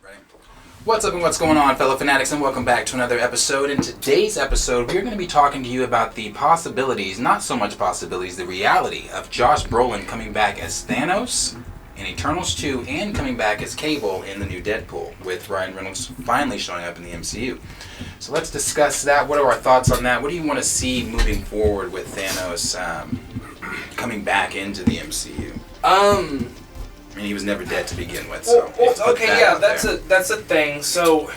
Ready? What's up and what's going on, fellow fanatics, and welcome back to another episode. In today's episode, we're going to be talking to you about the possibilities, not so much possibilities, the reality of Josh Brolin coming back as Thanos in Eternals 2 and coming back as Cable in the new Deadpool, with Ryan Reynolds finally showing up in the MCU. So let's discuss that. What are our thoughts on that? What do you want to see moving forward with Thanos coming back into the MCU? I mean, he was never dead to begin with, so... That's a thing. So,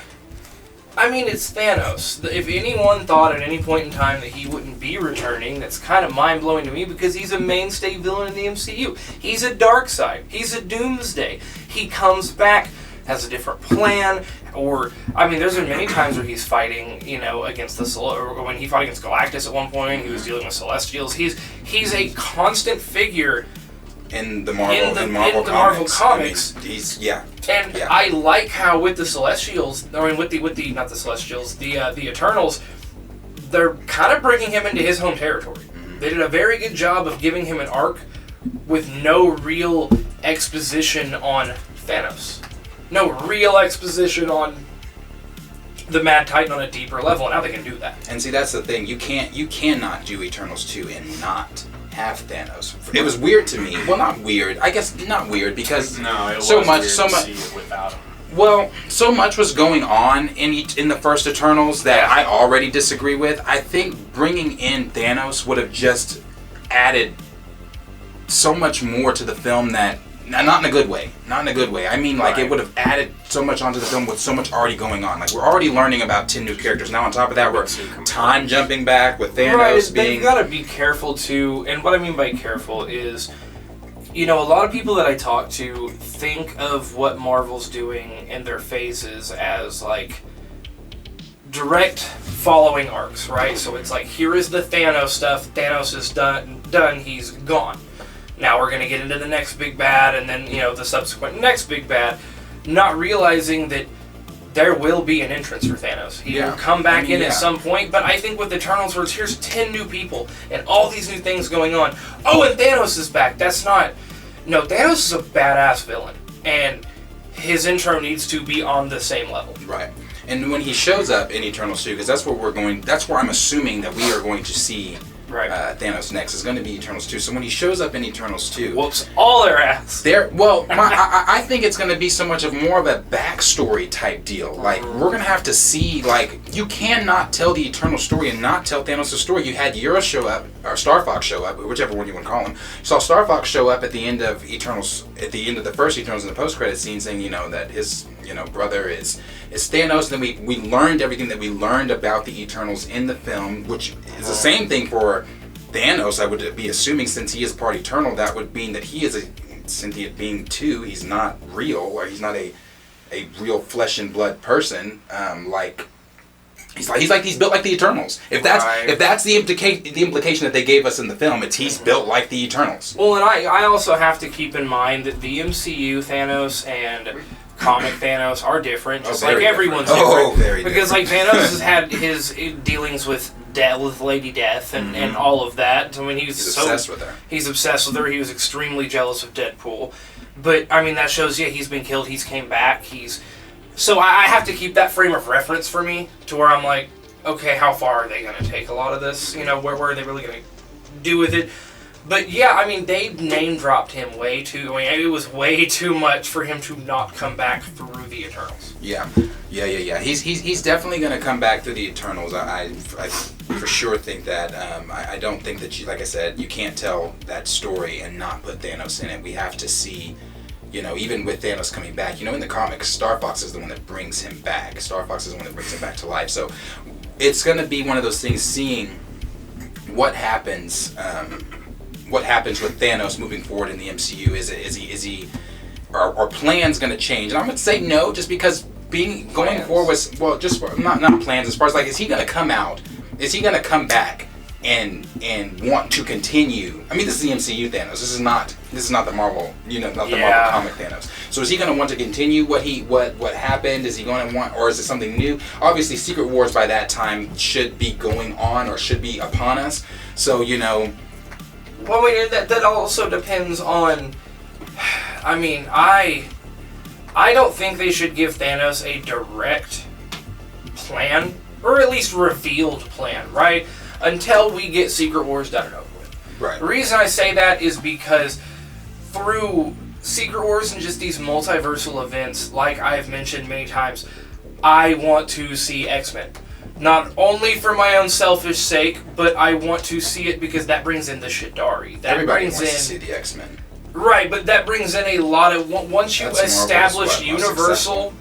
I mean, it's Thanos. If anyone thought at any point in time that he wouldn't be returning, that's kind of mind-blowing to me, because he's a mainstay villain in the MCU. He's a Darkseid. He's a Doomsday. He comes back, has a different plan, or... I mean, there's been many times where he's fighting, against or when he fought against Galactus at one point, he was dealing with Celestials. He's a constant figure... In the Marvel comics. I mean, I like how with the Celestials, with the not the Celestials, the Eternals, they're kind of bringing him into his home territory. Mm-hmm. They did a very good job of giving him an arc with no real exposition on Thanos, no real exposition on the Mad Titan on a deeper level, and now they can do that. And see, that's the thing. You cannot do Eternals 2 and not have Thanos. It was weird to me. Well, not weird. I guess not weird because so much. See it without him. Well, so much was going on in the first Eternals that I already disagree with. I think bringing in Thanos would have just added so much more to the film that. Not in a good way. Not in a good way. I mean, it would have added so much onto the film with so much already going on. Like, we're already learning about 10 new characters. Now, on top of that, we're time jumping back with Thanos being... They've got to be careful, too. And what I mean by careful is, a lot of people that I talk to think of what Marvel's doing in their phases as, direct following arcs, right? So it's like, here is the Thanos stuff. Thanos is done. He's gone. Now we're going to get into the next big bad, and then, the subsequent next big bad, not realizing that there will be an entrance for Thanos. He will come back at some point, but I think with Eternals, where here's 10 new people, and all these new things going on. Oh, and Thanos is back. Thanos is a badass villain, and his intro needs to be on the same level. Right. And when he shows up in Eternals 2, because that's where I'm assuming that we are going to see Thanos next is going to be Eternals 2. So when he shows up in Eternals 2, whoops all their ass. I think it's going to be so much of more of a backstory type deal. Like, we're going to have to see, you cannot tell the Eternal story and not tell Thanos' story. You had Euro show up, or Star Fox show up, whichever one you want to call him. You saw Star Fox show up at the end of Eternals, at the end of the first Eternals in the post-credit scene, saying, that his brother is Thanos. And then we learned everything that we learned about the Eternals in the film, which is the same thing for Thanos. I would be assuming, since he is part Eternal, that would mean that he is a sentient being too. He's not real, or he's not a real flesh and blood person. He's built like the Eternals. If that's the implication that they gave us in the film, he's built like the Eternals. Well, and I also have to keep in mind that the MCU Thanos and comic Thanos are different, just like everyone's different. Very because different. Thanos has had his dealings with Lady Death and all of that. I mean, he's obsessed with her. He's obsessed with her. He was extremely jealous of Deadpool. But I mean, that shows he's been killed. He's came back. So I have to keep that frame of reference for me to where I'm like, okay, how far are they going to take a lot of this? Where are they really going to do with it? But yeah, I mean, they name-dropped him way too... it was way too much for him to not come back through the Eternals. Yeah. He's definitely going to come back through the Eternals. I for sure think that. I don't think that, like I said, you can't tell that story and not put Thanos in it. We have to see... even with Thanos coming back, in the comics, Star Fox is the one that brings him back. Star Fox is the one that brings him back to life. So it's going to be one of those things, seeing what happens with Thanos moving forward in the MCU. Are plans going to change? And I'm going to say no, just because going forward was, not plans, as far as is he going to come out? Is he going to come back and want to continue? I mean, this is the MCU Thanos. This is not the Marvel, not the Marvel comic Thanos. So is he going to want to continue what happened? Is he going to want, or is it something new? Obviously, Secret Wars by that time should be going on, or should be upon us. So Well, that also depends on. I mean, I don't think they should give Thanos a direct plan, or at least revealed plan, right? Until we get Secret Wars done and over with. Right. The reason I say that is because through Secret Wars and just these multiversal events, like I've mentioned many times, I want to see X-Men. Not only for my own selfish sake, but I want to see it because that brings in the Shidari. That Everybody brings wants in, to see the X-Men. Right, but that brings in a lot of... Once you establish universal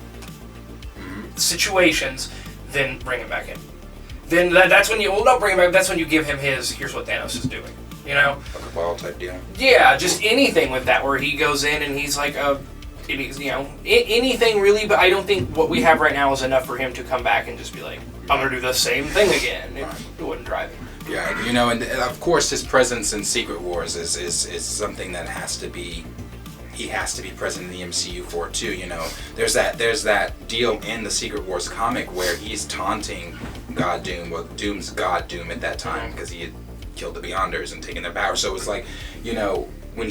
situations, then bring him back in. Then that's when you... Well, not bring him back, that's when you give him his, here's what Thanos is doing. You know? Like a ball type deal. Yeah, just anything with that, where he goes in and he's like, anything really, but I don't think what we have right now is enough for him to come back and just be like, I'm going to do the same thing again. It wouldn't drive him. Yeah, you know, and of course his presence in Secret Wars is something that has to be... He has to be present in the MCU for it too, you know. There's that deal in the Secret Wars comic where he's taunting God Doom, well, Doom's God Doom at that time, because he had killed the Beyonders and taken their power. So it's like, you know, when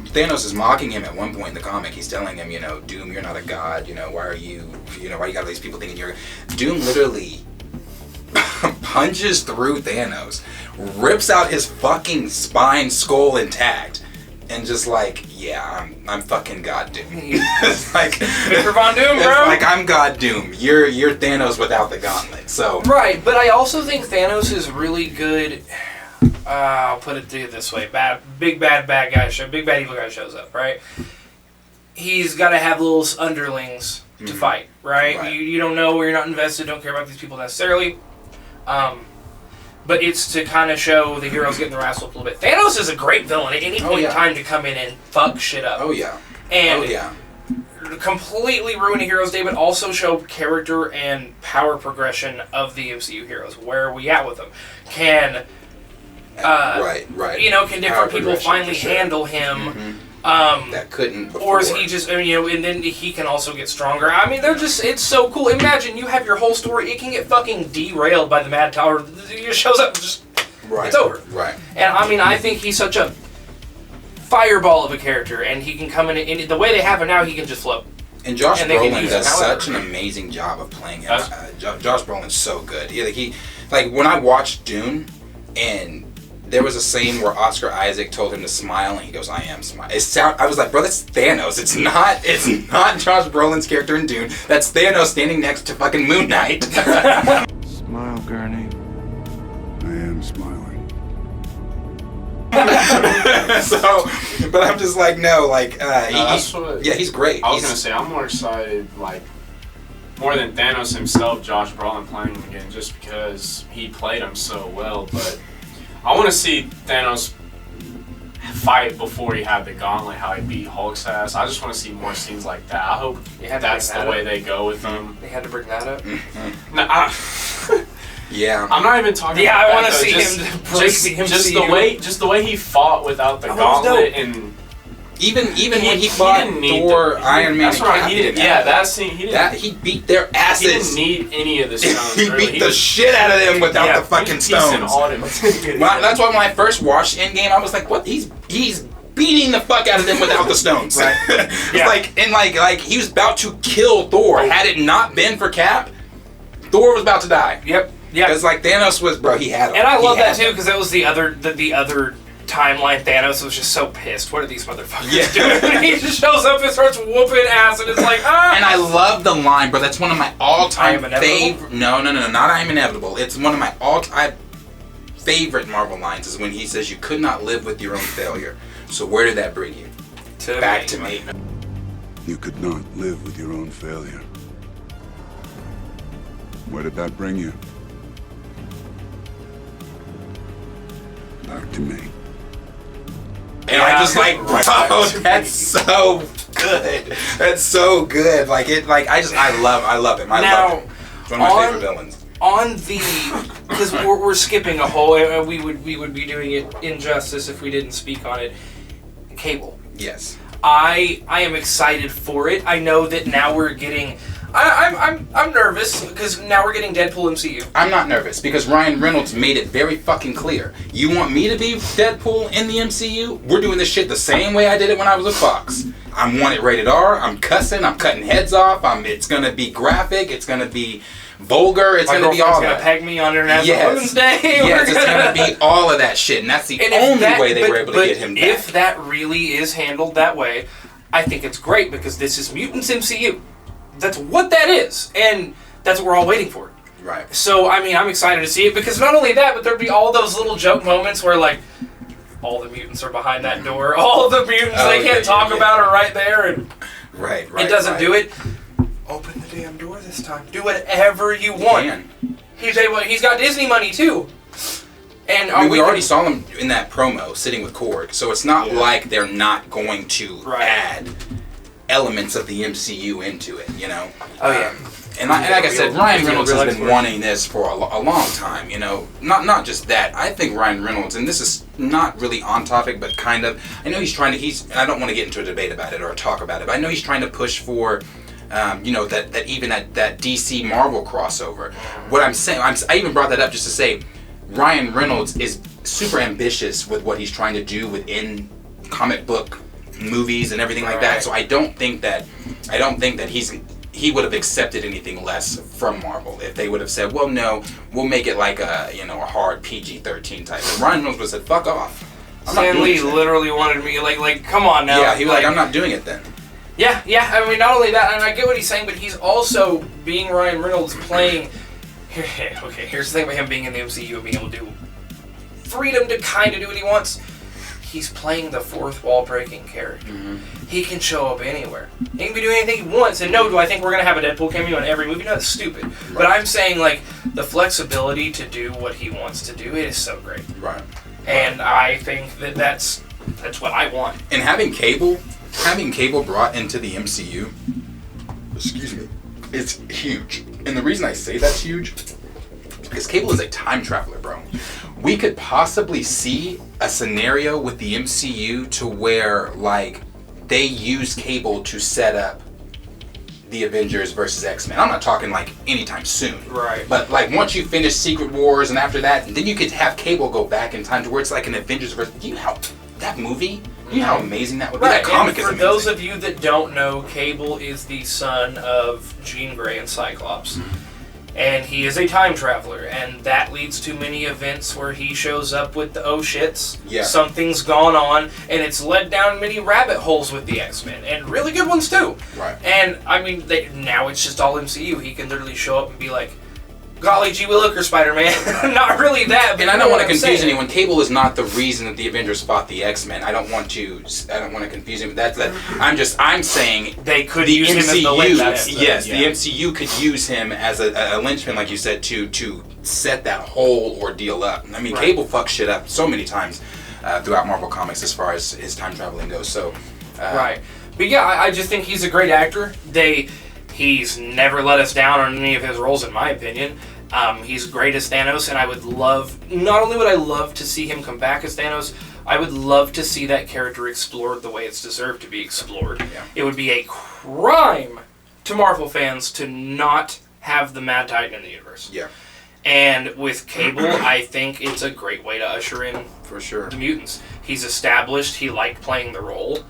Thanos is mocking him at one point in the comic. He's telling him, you know, Doom, you're not a god. You know, why you got all these people thinking you're... Doom literally punches through Thanos, rips out his fucking spine, skull intact, and just like, yeah, I'm fucking God Doom. It's like Victor Von Doom, bro. It's like, I'm God Doom. You're Thanos without the gauntlet. So right, but I also think Thanos is really good. I'll put it to you this way: big bad evil guy shows up, right? He's got to have little underlings to fight, right? You don't know, or you're not invested, don't care about these people necessarily. But it's to kind of show the heroes getting their ass whooped a little bit. Thanos is a great villain at any point in time to come in and fuck shit up. Oh yeah. And completely ruin a hero's day, but also show character and power progression of the MCU heroes. Where are we at with them? Can you know, can different people finally handle him? That couldn't before. Or is he just, you know, and then he can also get stronger. I mean, it's so cool. Imagine you have your whole story, it can get fucking derailed by the Mad Tower. He just shows up, it's over. Right. And I mean, I think he's such a fireball of a character, and he can come in, and the way they have him now, he can just float. And Josh Brolin does such an amazing job of playing him. Josh Brolin's so good. Like when I watched Dune, and there was a scene where Oscar Isaac told him to smile, and he goes, "I am smiling." I was like, "Bro, that's Thanos. It's not Josh Brolin's character in Dune. That's Thanos standing next to fucking Moon Knight." Smile, Gurney. I am smiling. So, but I'm just like, no, like, he's great. I was gonna say, I'm more excited, like, more than Thanos himself, Josh Brolin playing him again, just because he played him so well, but I want to see Thanos fight before he had the gauntlet, how he beat Hulk's ass. I just want to see more scenes like that. I hope that's the way they go with them. They had to bring that up? Yeah. I'm not even talking about I that, want to see just, him break the MCU. Just the way he fought without the gauntlet, and even when he fought Thor, Iron Man, that's right. He didn't. Yeah, that scene. He beat their asses. He didn't need any of the stones. He beat the shit out of them without the fucking stones. That's why when I first watched Endgame, I was like, "What? He's beating the fuck out of them without the stones." Like he was about to kill Thor. Had it not been for Cap, Thor was about to die. Yep. Yeah. Because like Thanos was, bro. He had him. And I love that too, because that was the other timeline. Thanos was just so pissed. What are these motherfuckers doing? And he just shows up and starts whooping ass, and it's like, ah. And I love the line, bro. That's one of my all-time favorite. No, not I'm inevitable. It's one of my all-time favorite Marvel lines. Is when he says, "You could not live with your own failure." So where did that bring you? Back to me. You could not live with your own failure. Where did that bring you? Back to me. And I just like, bro, that's so good. That's so good. Like it, like I love him. I love him. It's one of my favorite villains. On the, because we're skipping a whole, we would be doing it injustice if we didn't speak on it. Cable. Yes. I am excited for it. I know that now we're getting. I'm nervous because now we're getting Deadpool MCU. I'm not nervous because Ryan Reynolds made it very fucking clear. You want me to be Deadpool in the MCU? We're doing this shit the same way I did it when I was with Fox. I want it rated R. I'm cussing. I'm cutting heads off. It's gonna be graphic. It's gonna be vulgar. It's gonna be all gonna that. peg me on International Women's Day. Yes, it's gonna be all of that shit, and that's the only way they were able to get him back. If that really is handled that way, I think it's great because this is Mutants MCU. That's what that is, and that's what we're all waiting for. Right. So, I mean, I'm excited to see it because not only that, but there'd be all those little joke moments where, like, all the mutants are behind that door. All the mutants they can't talk about are right there, and right. It doesn't do it. Open the damn door this time. Do whatever you want. He's able. He's got Disney money too. And I mean, we already saw him in that promo sitting with Korg, so it's not like they're not going to add elements of the MCU into it, you know. Oh yeah. And like I said, Ryan Reynolds has been wanting this for a long time, you know. Not just that. I think Ryan Reynolds, and this is not really on topic, but kind of. I know he's trying to. And I don't want to get into a debate about it or a talk about it, but I know he's trying to push for, you know, that even that DC Marvel crossover. What I'm saying, I even brought that up just to say, Ryan Reynolds is super ambitious with what he's trying to do within comic book movies and everything like that. So I don't think that he would have accepted anything less from Marvel if they would have said, well, no, we'll make it like a hard PG-13 type. And Ryan Reynolds would have said, fuck off. Stan Lee literally wanted me, like, come on now. Yeah, he was like, I'm not doing it then. Yeah, I mean, not only that, and I get what he's saying, but he's also, being Ryan Reynolds, playing... Okay, here's the thing about him being in the MCU and being able to do freedom to kind of do what he wants. He's playing the fourth wall breaking character. Mm-hmm. He can show up anywhere. He can be doing anything he wants. And no, do I think we're going to have a Deadpool cameo in every movie? No, that's stupid. Right. But I'm saying, like, the flexibility to do what he wants to do, it is so great. Right. And I think that's what I want. And having Cable brought into the MCU, excuse me, it's huge. And the reason I say that's huge is because Cable is a time traveler, bro. We could possibly see a scenario with the MCU to where, like, they use Cable to set up the Avengers versus X-Men. I'm not talking, like, anytime soon. Right. But, like, once you finish Secret Wars and after that, then you could have Cable go back in time to where it's like an Avengers versus... Do you know how... That movie... You know how amazing that would be? That comic is amazing. For those of you that don't know, Cable is the son of Jean Grey and Cyclops. And he is a time traveler, and that leads to many events where he shows up with the oh shits. Yeah. Something's gone on, and it's led down many rabbit holes with the X-Men, and really good ones too. Right. And I mean, now it's just all MCU. He can literally show up and be like, golly gee williker, Spider-Man. Not really that, but and I don't want to confuse anyone. Cable is not the reason that the Avengers fought the X-Men. I don't want to confuse him. I'm saying they could use him as the linchpin. Yes, the MCU could use him as a linchpin, like you said, to set that whole ordeal up. I mean, Cable fucks shit up so many times throughout Marvel Comics as far as his time traveling goes. So, right. But yeah, I just think he's a great actor. He's never let us down on any of his roles, in my opinion. He's great as Thanos, and I would not only would I love to see him come back as Thanos, I would love to see that character explored the way it's deserved to be explored. Yeah. It would be a crime to Marvel fans to not have the Mad Titan in the universe. Yeah. And with Cable, I think it's a great way to usher in for sure the mutants. He's established, he liked playing the role.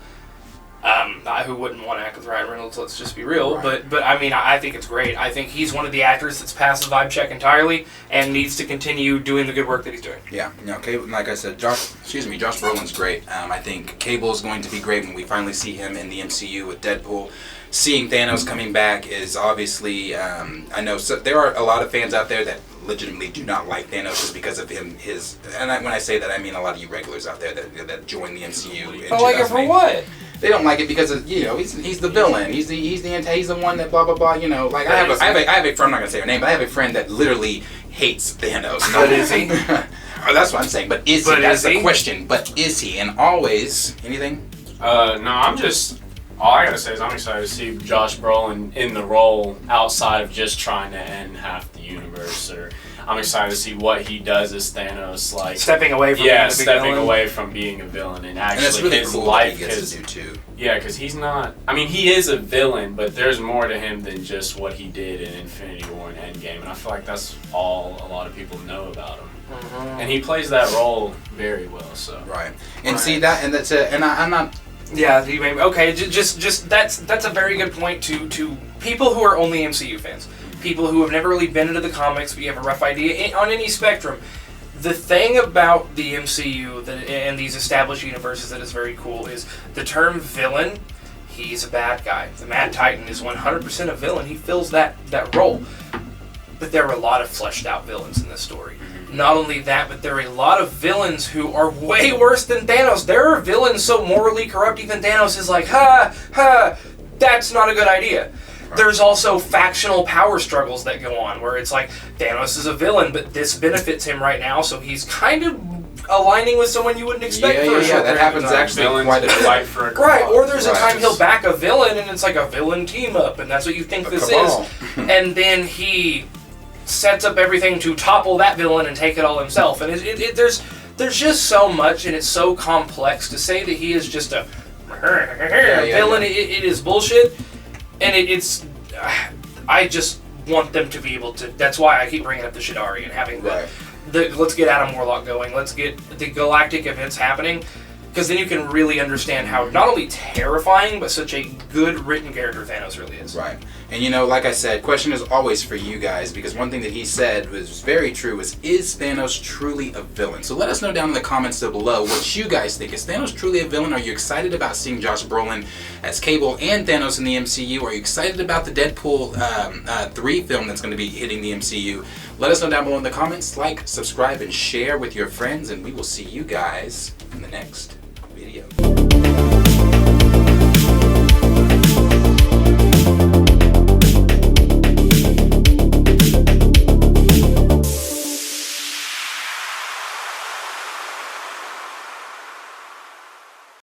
Who wouldn't want to act with Ryan Reynolds, let's just be real. Right. But I mean, I think it's great. I think he's one of the actors that's passed the vibe check entirely and needs to continue doing the good work that he's doing. Yeah, Cable, like I said, Josh Brolin's great. I think Cable's going to be great when we finally see him in the MCU with Deadpool. Seeing Thanos coming back is obviously, I know there are a lot of fans out there that legitimately do not like Thanos just because of him, when I say that, I mean a lot of you regulars out there that join the MCU. But like it for what? They don't like it because of, he's the villain. He's the one that blah blah blah. Like I have a friend. I'm not gonna say her name, but I have a friend that literally hates Thanos. But is he? Oh, that's what I'm saying. But is he? That's the question. But is he? And always anything? No, all I gotta say is I'm excited to see Josh Brolin in the role outside of just trying to end half the universe. Or I'm excited to see what he does as Thanos, like stepping away from being a villain and actually and it's really his cool life he gets to do too. Yeah, because he's not. I mean, he is a villain, but there's more to him than just what he did in Infinity War and Endgame, and I feel like that's all a lot of people know about him. Mm-hmm. And he plays that role very well. So right, and see that, and that's it. And I'm not. Yeah, you may, okay. Just that's a very good point to people who are only MCU fans, people who have never really been into the comics, but you have a rough idea on any spectrum. The thing about the MCU and these established universes that is very cool is the term villain. He's a bad guy. The Mad Titan is 100% a villain. He fills that role. But there are a lot of fleshed out villains in this story. Not only that, but there are a lot of villains who are way worse than Thanos. There are villains so morally corrupt even Thanos is like, that's not a good idea. Right. There's also factional power struggles that go on where it's like Thanos is a villain, but this benefits him right now, so he's kind of aligning with someone you wouldn't expect. Yeah, that happens actually quite a bit. Fight for a cause. Right, or there's a time he'll back a villain and it's like a villain team up, and that's what you think this is. And then he sets up everything to topple that villain and take it all himself. And there's just so much, and it's so complex to say that he is just a villain. Yeah. It is bullshit, and it's. I just want them to be able to. That's why I keep bringing up the Shidari and having let's get Adam Warlock going. Let's get the galactic events happening, because then you can really understand how not only terrifying but such a good written character Thanos really is. Right. And like I said, question is always for you guys, because one thing that he said was very true is Thanos truly a villain? So let us know down in the comments below what you guys think. Is Thanos truly a villain? Are you excited about seeing Josh Brolin as Cable and Thanos in the MCU? Are you excited about the Deadpool 3 film that's going to be hitting the MCU? Let us know down below in the comments. Like, subscribe, and share with your friends, and we will see you guys in the next video.